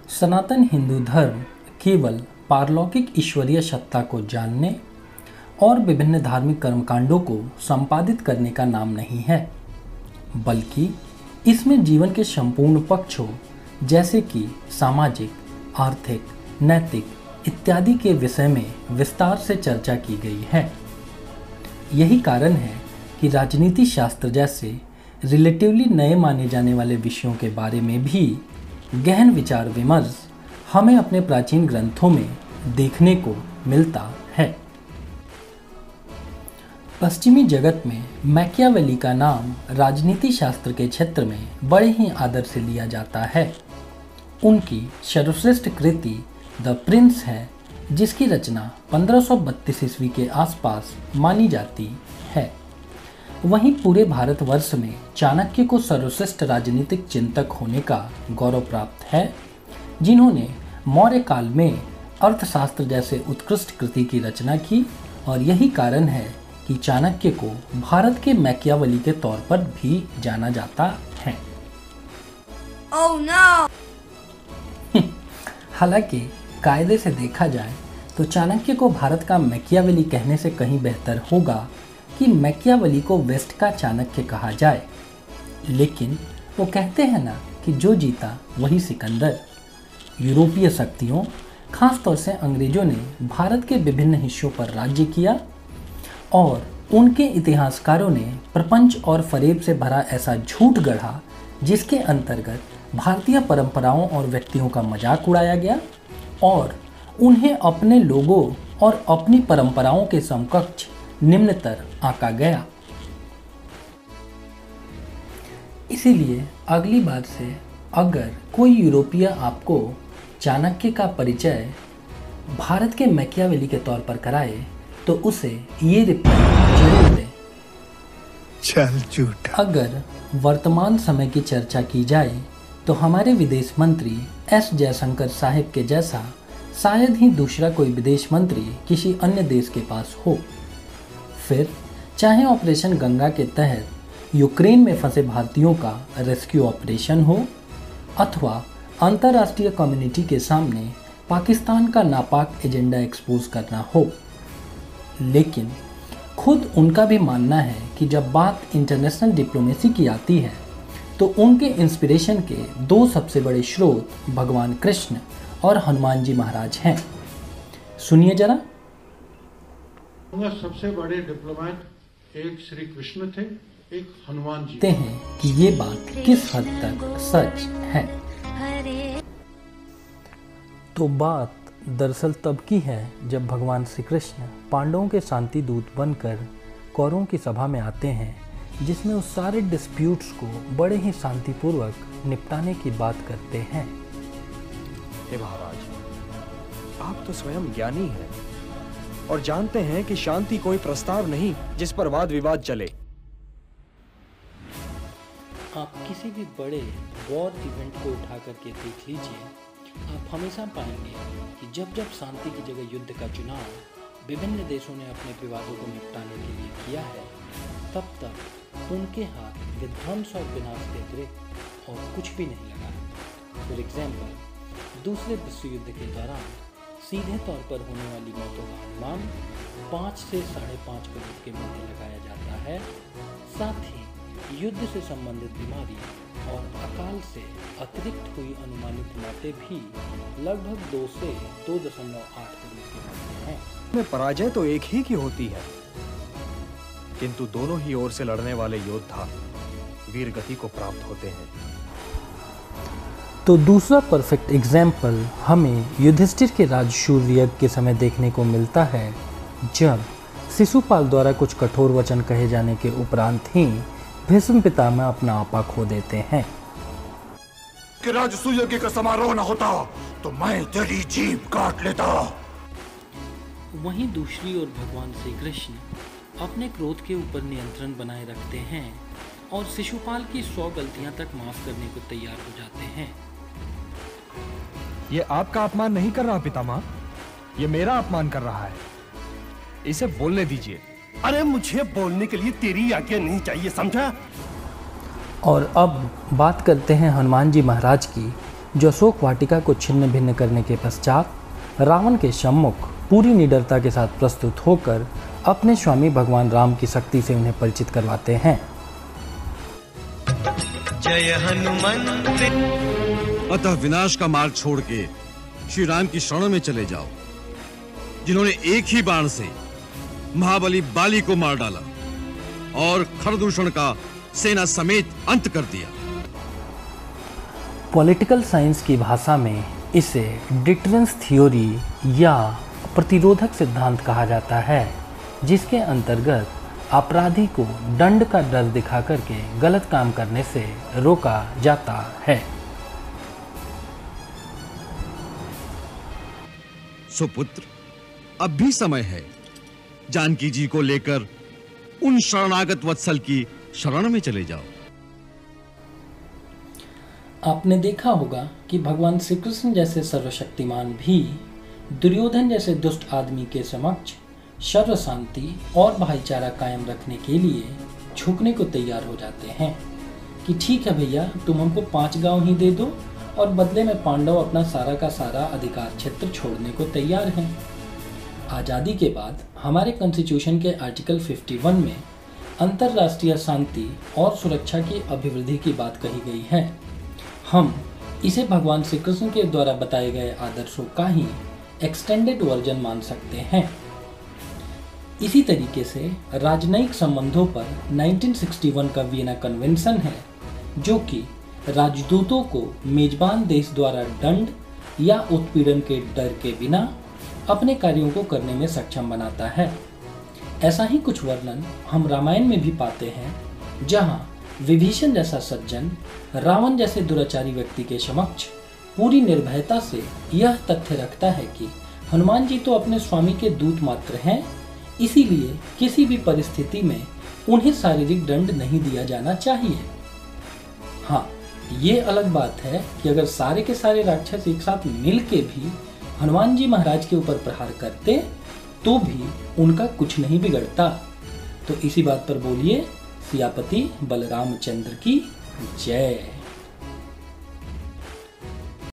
सनातन हिंदू धर्म केवल पारलौकिक ईश्वरीय सत्ता को जानने और विभिन्न धार्मिक कर्मकांडों को संपादित करने का नाम नहीं है, बल्कि इसमें जीवन के संपूर्ण पक्षों जैसे कि सामाजिक, आर्थिक, नैतिक इत्यादि के विषय में विस्तार से चर्चा की गई है। यही कारण है कि राजनीति शास्त्र जैसे रिलेटिवली नए माने जाने वाले विषयों के बारे में भी गहन विचार विमर्श हमें अपने प्राचीन ग्रंथों में देखने को मिलता है। पश्चिमी जगत में मैकियावेली का नाम राजनीति शास्त्र के क्षेत्र में बड़े ही आदर से लिया जाता है। उनकी सर्वश्रेष्ठ कृति द प्रिंस है, जिसकी रचना 1532 ईस्वी के आसपास मानी जाती है। वहीं पूरे भारतवर्ष में चाणक्य को सर्वश्रेष्ठ राजनीतिक चिंतक होने का गौरव प्राप्त है, जिन्होंने मौर्य काल में अर्थशास्त्र जैसे उत्कृष्ट कृति की रचना की। और यही कारण है कि चाणक्य को भारत के मैकियावेली के तौर पर भी जाना जाता है। Oh no! हालांकि कायदे से देखा जाए तो चाणक्य को भारत का मैकियावेली कहने से कहीं बेहतर होगा कि मैकियावेली को वेस्ट का चाणक्य कहा जाए। लेकिन वो कहते हैं ना कि जो जीता वही सिकंदर। यूरोपीय शक्तियों, खासतौर से अंग्रेजों ने भारत के विभिन्न हिस्सों पर राज्य किया और उनके इतिहासकारों ने प्रपंच और फरेब से भरा ऐसा झूठ गढ़ा जिसके अंतर्गत भारतीय परंपराओं और व्यक्तियों का मजाक उड़ाया गया और उन्हें अपने लोगों और अपनी परंपराओं के समकक्ष निम्नतर आंका गया। इसीलिए अगली बार से अगर कोई यूरोपीय आपको चाणक्य का परिचय भारत के मैकियावेली के तौर पर कराए तो उसे ये रिप्लाई जरूर दें, चल झूठा। अगर वर्तमान समय की चर्चा की जाए तो हमारे विदेश मंत्री एस जयशंकर साहिब के जैसा शायद ही दूसरा कोई विदेश मंत्री किसी अन्य देश के पास हो। फिर चाहे ऑपरेशन गंगा के तहत यूक्रेन में फंसे भारतीयों का रेस्क्यू ऑपरेशन हो अथवा अंतर्राष्ट्रीय कम्युनिटी के सामने पाकिस्तान का नापाक एजेंडा एक्सपोज करना हो। लेकिन खुद उनका भी मानना है कि जब बात इंटरनेशनल डिप्लोमेसी की आती है तो उनके इंस्पिरेशन के दो सबसे बड़े स्रोत भगवान कृष्ण और हनुमान जी महाराज हैं। सुनिए जरा। सबसे बड़े डिप्लोमेट एक श्री कृष्ण थे, एक हनुमान जी थे हैं कि ये बात किस हद तक सच है। तो बात दरअसल तब की है जब भगवान श्री कृष्ण पांडवों के शांति दूत बनकर कौरवों की सभा में आते हैं, जिसमें उस सारे डिस्प्यूट्स को बड़े ही शांतिपूर्वक निपटाने की बात करते हैं। हे महाराज, आप तो स्वयं ज्ञानी हैं और जानते हैं कि शांति कोई प्रस्ताव नहीं जिस पर वाद विवाद चले। आप किसी भी बड़े वॉर इवेंट को उठा करके देख लीजिए, आप हमेशा पाएंगे कि जब जब शांति की जगह युद्ध का चुनाव विभिन्न देशों ने अपने विवादों को निपटाने के लिए किया है, तब तक उनके हाथ विध्वंस और विनाश के अतिरिक्त और कुछ भी नहीं लगा। फॉर एग्जाम्पल, दूसरे विश्व युद्ध के दौरान सीधे तौर पर होने वाली मौतों का अनुमान 5 से 5.5 करोड़ के मध्य लगाया जाता है। साथ ही युद्ध से संबंधित बीमारी और अकाल से अतिरिक्त हुई अनुमानित मौतें भी लगभग 2 से 2.8 करोड़ के मध्य हैं। में पराजय तो एक ही की होती है, किंतु दोनों ही ओर से लड़ने वाले योद्धा वीर गति को प्राप्त होते हैं। तो दूसरा परफेक्ट एग्जाम्पल हमें युधिष्ठिर के राजशूर यज्ञ के समय देखने को मिलता है, जब शिशुपाल द्वारा कुछ कठोर वचन कहे जाने के उपरांत ही भीष्म पितामह अपना आपा खो देते हैं। कि राजसूय यज्ञ का समारोह न होता तो मैं तेरी जीभ काट लेता। वहीं दूसरी ओर भगवान श्री कृष्ण अपने क्रोध के ऊपर नियंत्रण बनाए रखते हैं और शिशुपाल की 100 गलतियां तक माफ करने को तैयार हो जाते हैं। ये आपका अपमान नहीं कर रहा पितामह, ये मेरा अपमान कर रहा है। इसे बोलने दीजिए। अरे मुझे बोलने के लिए तेरी आज्ञा नहीं चाहिए, समझा? और अब बात करते हैं हनुमान जी महाराज की, जो अशोक वाटिका को छिन्न भिन्न करने के पश्चात रावण के सम्मुख पूरी निडरता के साथ प्रस्तुत होकर अपने स्वामी भगवान राम की शक्ति से उन्हें परिचित करवाते हैं। जय हनुमंत। अतः विनाश का मार्ग छोड़ के श्री राम की शरण में चले जाओ, जिन्होंने एक ही बाण से महाबली बाली को मार डाला और खरदूषण का सेना समेत अंत कर दिया। पॉलिटिकल साइंस की भाषा में इसे डिटरेंस थ्योरी या प्रतिरोधक सिद्धांत कहा जाता है, जिसके अंतर्गत अपराधी को दंड का डर दिखा करके गलत काम करने से रोका जाता है। सुपुत्र, अब भी समय है जानकी जी को लेकर उन शरणागत वत्सल की शरण में चले जाओ। आपने देखा होगा कि भगवान श्री कृष्ण जैसे सर्वशक्तिमान भी दुर्योधन जैसे दुष्ट आदमी के समक्ष सर्व शांति और भाईचारा कायम रखने के लिए झुकने को तैयार हो जाते हैं कि ठीक है भैया, तुम हमको 5 गांव ही दे दो और बदले में पांडव अपना सारा का सारा अधिकार क्षेत्र छोड़ने को तैयार हैं। आज़ादी के बाद हमारे कॉन्स्टिट्यूशन के आर्टिकल 51 में अंतर्राष्ट्रीय शांति और सुरक्षा की अभिवृद्धि की बात कही गई है। हम इसे भगवान श्री कृष्ण के द्वारा बताए गए आदर्शों का ही एक्सटेंडेड वर्जन मान सकते हैं। इसी तरीके से राजनयिक संबंधों पर 1961 का वियना कन्वेंशन है, जो कि राजदूतों को मेजबान देश द्वारा दंड या उत्पीड़न के डर के बिना अपने कार्यों को करने में सक्षम बनाता है। ऐसा ही कुछ वर्णन हम रामायण में भी पाते हैं, जहां विभीषण जैसा सज्जन रावण जैसे दुराचारी व्यक्ति के समक्ष पूरी निर्भयता से यह तथ्य रखता है कि हनुमान जी तो अपने स्वामी के दूत मात्र हैं, इसीलिए किसी भी परिस्थिति में उन्हें शारीरिक दंड नहीं दिया जाना चाहिए। हाँ, ये अलग बात है कि अगर सारे के सारे राक्षस एक साथ मिल के भी हनुमान जी महाराज के ऊपर प्रहार करते तो भी उनका कुछ नहीं बिगड़ता। तो इसी बात पर बोलिए सियापति बलरामचंद्र की जय।